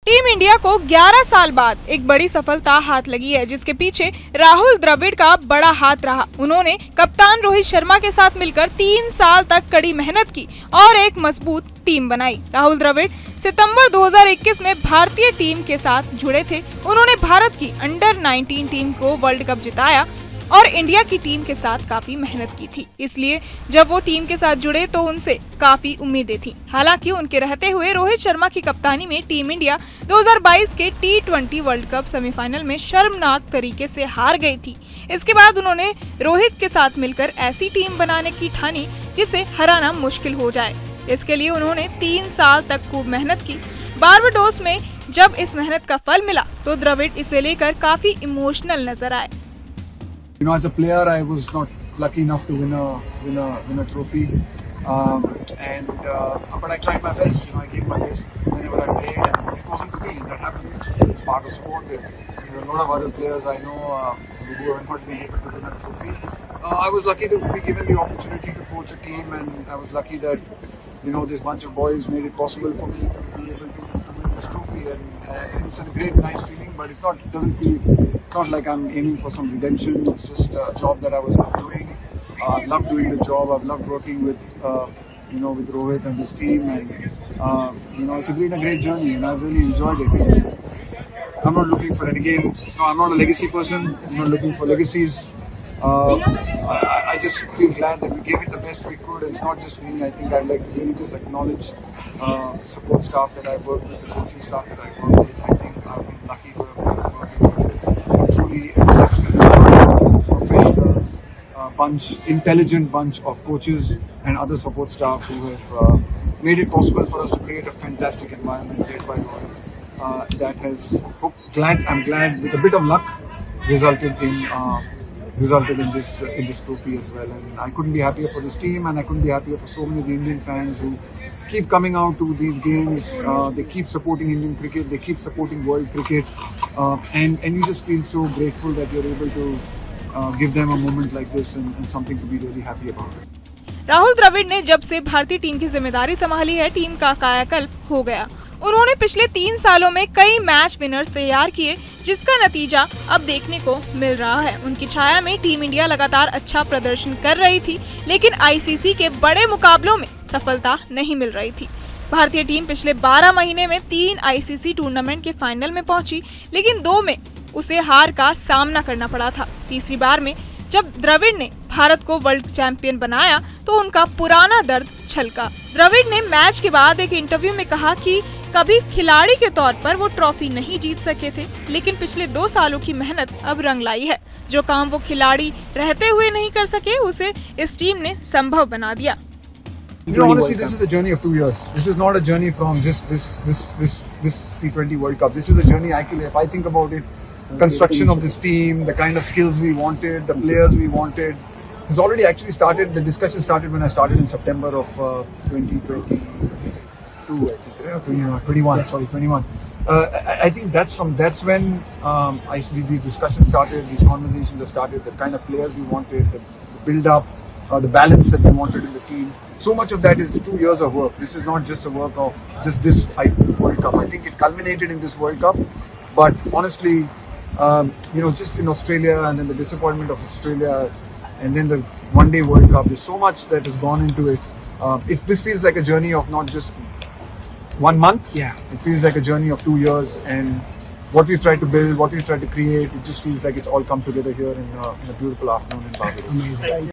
Team India को 11 साल बाद एक बड़ी सफलता हाथ लगी है, जिसके पीछे राहुल द्रविड़ का बड़ा हाथ रहा। उन्होंने कप्तान रोहित शर्मा के साथ मिलकर 3 साल तक कड़ी मेहनत की और एक मजबूत टीम बनाई। राहुल द्रविड़ सितंबर 2021 में भारतीय टीम के साथ जुड़े थे। उन्होंने भारत की अंडर 19 टीम को वर्ल्ड कप जिताया और इंडिया की टीम के साथ काफी मेहनत की थी। इसलिए जब वो टीम के साथ जुड़े तो उनसे काफी उम्मीदें थी। हालांकि उनके रहते हुए रोहित शर्मा की कप्तानी में टीम इंडिया 2022 के T20 वर्ल्ड कप सेमीफाइनल में शर्मनाक तरीके से हार गई थी। इसके बाद उन्होंने रोहित के साथ मिलकर ऐसी टीम बनाने की ठानी जिसे हराना मुश्किल हो जाए। इसके लिए उन्होंने 3 साल तक खूब मेहनत की। बारबाडोस में जब इस मेहनत का फल मिला तो द्रविड़ इसे लेकर काफी इमोशनल नजर आए। You know, as a player, I was not lucky enough to win a trophy, but I tried my best. You know, I gave my best whenever I played, and it wasn't to be. That happens. It's part of sport. There are a lot of other players I know who have not been able to win a trophy. I was lucky to be given the opportunity to coach a team, and I was lucky that this bunch of boys made it possible for me to be able to win this trophy. And it's a great, nice feeling, but it's not like I'm aiming for some redemption. It's just a job that I was doing. I love doing the job. I've loved working with with Rohit and his team, and it's a great journey, and I've really enjoyed it. I'm not looking for it again. I'm not a legacy person. I'm not looking for legacies. I just feel glad that we gave it the best we could. It's not just me. I think I'd like to really just acknowledge the support staff that I've worked with, the coaching staff that I've worked with. I think I've been lucky to have worked with a truly exceptional, professional bunch, intelligent bunch of coaches and other support staff who have made it possible for us to create a fantastic environment led by Rohit. That has, I'm glad, with a bit of luck, resulted in this trophy as well. And I couldn't be happier for this team, and I couldn't be happier for so many of the Indian fans who keep coming out to these games. They keep supporting Indian cricket, they keep supporting world cricket, and you just feel so grateful that you're able to give them a moment like this and something to be really happy about. Rahul Dravid ने जब से भारतीय team की जिम्मेदारी संभाली है, team का कायाकल्प हो गया। उन्होंने पिछले 3 सालों में कई मैच विनर्स तैयार किए, जिसका नतीजा अब देखने को मिल रहा है। उनकी छाया में टीम इंडिया लगातार अच्छा प्रदर्शन कर रही थी, लेकिन आईसीसी के बड़े मुकाबलों में सफलता नहीं मिल रही थी। भारतीय टीम पिछले 12 महीने में 3 आईसीसी टूर्नामेंट के फाइनल में पहुंची, लेकिन 2 में उसे हार का सामना करना पड़ा था। तीसरी बार में जब द्रविड़ ने भारत को वर्ल्ड चैंपियन बनाया तो उनका पुराना दर्द छलका। द्रविड़ ने मैच के बाद एक इंटरव्यू में कहा कि कभी खिलाड़ी के तौर पर वो ट्रॉफी नहीं जीत सके थे, लेकिन पिछले 2 सालों की मेहनत अब रंग लाई है। जो काम वो खिलाड़ी रहते हुए नहीं कर सके, उसे इस टीम ने संभव बना दिया। Honestly, this is a journey of 2 years. This is not a journey from just this T20 World Cup. This is a journey, actually, if I think about it, construction of this team, the kind of skills we wanted, the players we wanted, has already actually started. The discussion started when I started in September of 2022, I think, 21. I think that's when these discussions started, these conversations have started, the kind of players we wanted, the build-up, the balance that we wanted in the team. So much of that is 2 years of work. This is not just a work of just this World Cup. I think it culminated in this World Cup. But honestly, just in Australia, and then the disappointment of Australia, and then the one-day World Cup, there's so much that has gone into it. This feels like a journey of not just 1 month. Yeah. It feels like a journey of 2 years, and what we've tried to build, what we've tried to create, it just feels like it's all come together here in a beautiful afternoon in Barbados. Amazing.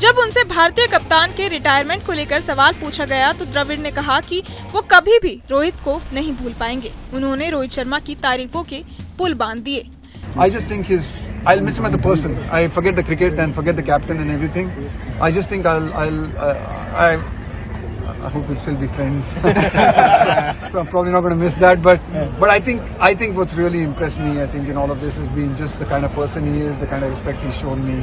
जब उनसे भारतीय कप्तान के retirement को लेकर सवाल पूछा गया तो द्रविड़ ने कहा कि वो कभी भी रोहित को नहीं भूल पाएंगे। उन्होंने रोहित शर्मा की तारीफों के पुल बांध दिए। I just think I'll miss him as a person. I forget the cricket and forget the captain and everything. I just think I hope we'll still be friends. so I'm probably not going to miss that. But I think what's really impressed me, I think, in all of this has been just the kind of person he is, the kind of respect he's shown me,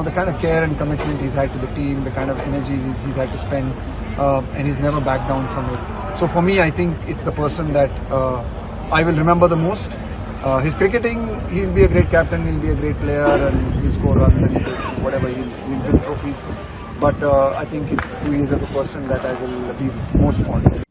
the kind of care and commitment he's had to the team, the kind of energy he's had to spend, and he's never backed down from it. So for me, I think it's the person that I will remember the most. His cricketing, he'll be a great captain, he'll be a great player, and he'll score runs and whatever, he'll win trophies. But I think it's who he is as a person that I will be most fond of.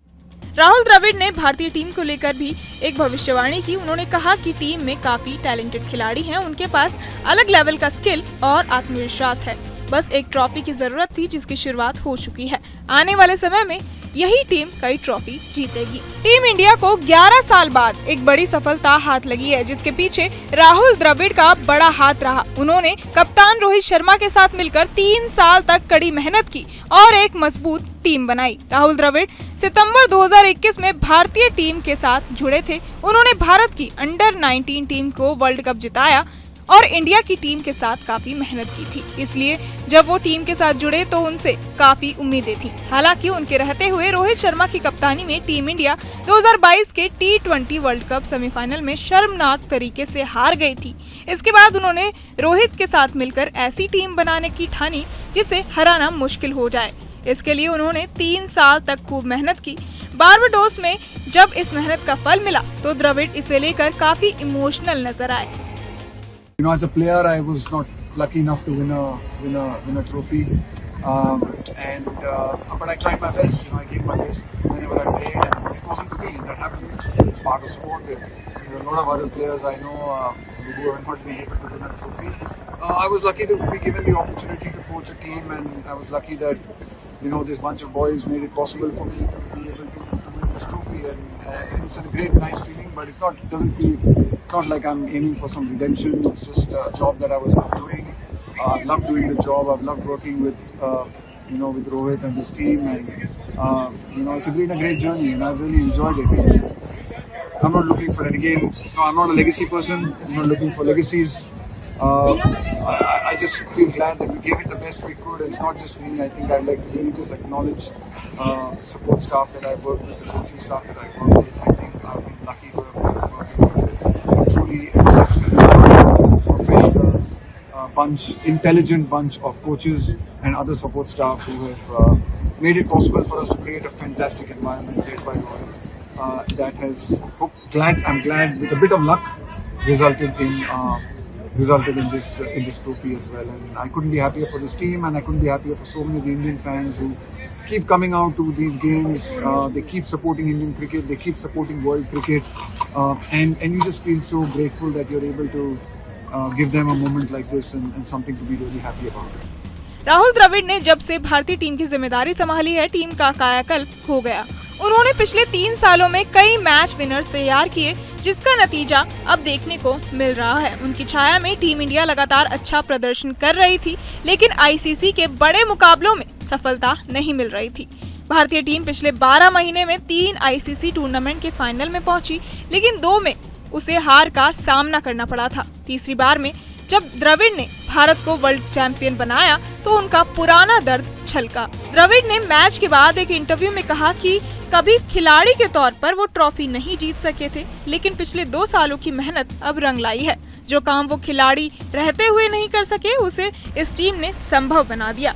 Rahul Dravid ने भारतीय team को लेकर भी एक भविष्यवाणी की। उन्होंने कहा कि टीम में काफी टैलेंटेड खिलाड़ी हैं, उनके पास अलग लेवल का स्किल और आत्मविश्वास है। बस एक ट्रॉफी की जरूरत थी जिसकी शुरुआत हो चुकी है। आने वाले समय में यही टीम कई ट्रॉफी जीतेगी। टीम इंडिया को 11 साल बाद एक बड़ी सफलता हाथ लगी है, जिसके पीछे राहुल द्रविड़ का बड़ा हाथ रहा। उन्होंने कप्तान रोहित शर्मा के साथ मिलकर 3 साल तक कड़ी मेहनत की और एक मजबूत टीम बनाई। राहुल द्रविड़ सितंबर 2021 में भारतीय टीम के साथ जुड़े थे। उन्होंने भारत की अंडर 19 टीम को वर्ल्ड कप जिताया और इंडिया की टीम के साथ काफी मेहनत की थी। इसलिए जब वो टीम के साथ जुड़े तो उनसे काफी उम्मीदें थी। हालांकि उनके रहते हुए रोहित शर्मा की कप्तानी में टीम इंडिया 2022 के T20 वर्ल्ड कप सेमीफाइनल में शर्मनाक तरीके से हार गई थी। इसके बाद उन्होंने रोहित के साथ मिलकर ऐसी टीम बनाने की ठानी जिसे हराना मुश्किल हो जाए। इसके लिए उन्होंने 3 साल तक खूब मेहनत की। बारबाडोस में जब इस मेहनत का फल मिला तो द्रविड़ इसे लेकर काफी इमोशनल नजर आए। You know, as a player, I was not lucky enough to win a trophy, but I tried my best. You know, I gave my best whenever I played, and it wasn't to be. That happens. It's part of sport. There are a lot of other players I know who have not been able to win a trophy. I was lucky to be given the opportunity to coach a team, and I was lucky that this bunch of boys made it possible for me to be able to win this trophy, and it's a great, nice feeling. But it's not like I'm aiming for some redemption. It's just a job that I was doing. I love doing the job. I've loved working with with Rohit and this team, and it's a great journey, and I've really enjoyed it. I'm not looking for it again. I'm not a legacy person. I'm not looking for legacies. I just feel glad that we gave it the best we could, and it's not just me. I think I'd like to really just acknowledge the support staff that I've worked with, the coaching staff that I've worked with. I think I've been lucky to have worked with a truly exceptional, professional bunch, intelligent bunch of coaches and other support staff who have made it possible for us to create a fantastic environment led by Rohit. That has, I'm glad, with a bit of luck, resulted in this trophy as well. And I couldn't be happier for this team, and I couldn't be happier for so many of the Indian fans who keep coming out to these games. They keep supporting Indian cricket, they keep supporting world cricket, and you just feel so grateful that you're able to give them a moment like this and something to be really happy about. Rahul Dravid ने जब से भारतीय team की जिम्मेदारी संभाली है, team का कायाकल्प हो गया। उन्होंने पिछले 3 सालों में कई मैच विनर्स तैयार किए, जिसका नतीजा अब देखने को मिल रहा है। उनकी छाया में टीम इंडिया लगातार अच्छा प्रदर्शन कर रही थी, लेकिन आईसीसी के बड़े मुकाबलों में सफलता नहीं मिल रही थी। भारतीय टीम पिछले 12 महीने में 3 आईसीसी टूर्नामेंट के फाइनल में पहुंची, लेकिन 2 में उसे हार का सामना करना पड़ा था। तीसरी बार में जब द्रविड़ ने भारत को वर्ल्ड चैंपियन बनाया तो उनका पुराना दर्द छलका। द्रविड़ ने मैच के बाद एक इंटरव्यू में कहा कि कभी खिलाड़ी के तौर पर वो ट्रॉफी नहीं जीत सके थे, लेकिन पिछले 2 सालों की मेहनत अब रंग लाई है। जो काम वो खिलाड़ी रहते हुए नहीं कर सके, उसे इस टीम ने संभव बना दिया।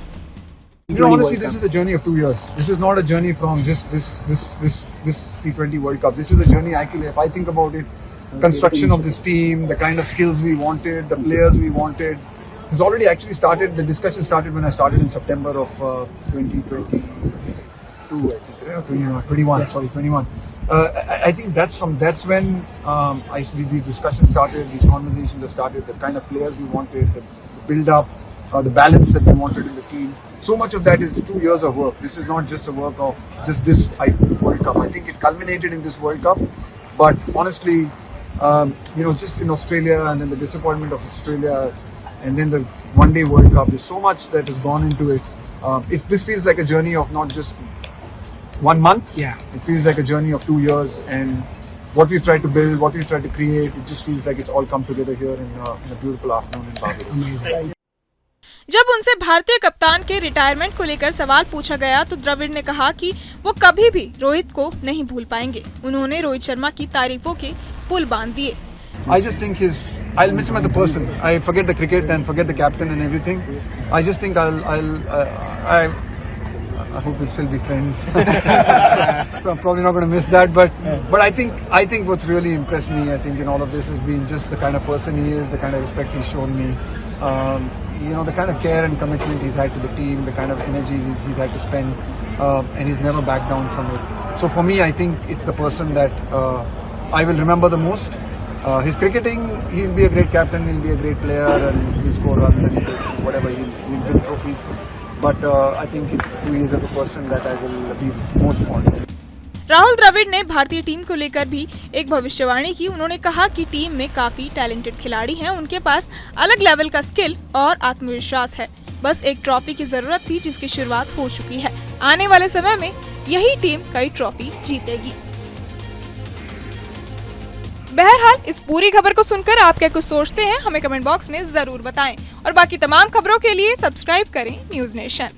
Honestly, this is a journey of 2 years. This is not a journey from just this T20 World Cup. This is a journey, actually, if I think about it, construction of this team, the kind of skills we wanted, the players we wanted, has already actually started. The discussion started when I started in September of 2022, I think, 21. I think that's when these discussions started, these conversations have started, the kind of players we wanted, the build-up, the balance that we wanted in the team. So much of that is 2 years of work. This is not just a work of just this World Cup. I think it culminated in this World Cup, but honestly, just in Australia, and then the disappointment of Australia, and then the one-day World Cup, there's so much that has gone into it. This feels like a journey of not just 1 month. Yeah. It feels like a journey of 2 years, and what we've tried to build, what we've tried to create, it just feels like it's all come together here in a beautiful afternoon in Barbados. Amazing. जब उनसे भारतीय कप्तान के retirement को लेकर सवाल पूछा गया तो द्रविड़ ने कहा कि वो कभी भी रोहित को नहीं भूल पाएंगे। उन्होंने रोहित शर्मा की तारीफों के पुल बांध दिए। I just think I'll miss him as a person. I forget the cricket and forget the captain and everything. I just think I hope we'll still be friends. So I'm probably not going to miss that. But I think what's really impressed me, I think in all of this has been just the kind of person he is, the kind of respect he's shown me. The kind of care and commitment he's had to the team, the kind of energy he's had to spend, and he's never backed down from it. So for me, I think it's the person that I will remember the most. His cricketing, he'll be a great captain, he'll be a great player, and he'll score runs and whatever, he'll win trophies. But I think it's who he is as a person that I will be most fond of. Rahul Dravid ने भारतीय team को लेकर भी एक भविष्यवाणी की। उन्होंने कहा कि टीम में काफी टैलेंटेड खिलाड़ी हैं, उनके पास अलग लेवल का स्किल और आत्मविश्वास है। बस एक ट्रॉफी की जरूरत थी जिसकी शुरुआत हो चुकी है। आने वाले समय में यही टीम कई ट्रॉफी जीतेगी। बहरहाल इस पूरी खबर को सुनकर आप क्या कुछ सोचते हैं, हमें कमेंट बॉक्स में जरूर बताएं और बाकी तमाम खबरों के लिए सब्सक्राइब करें न्यूज़ नेशन।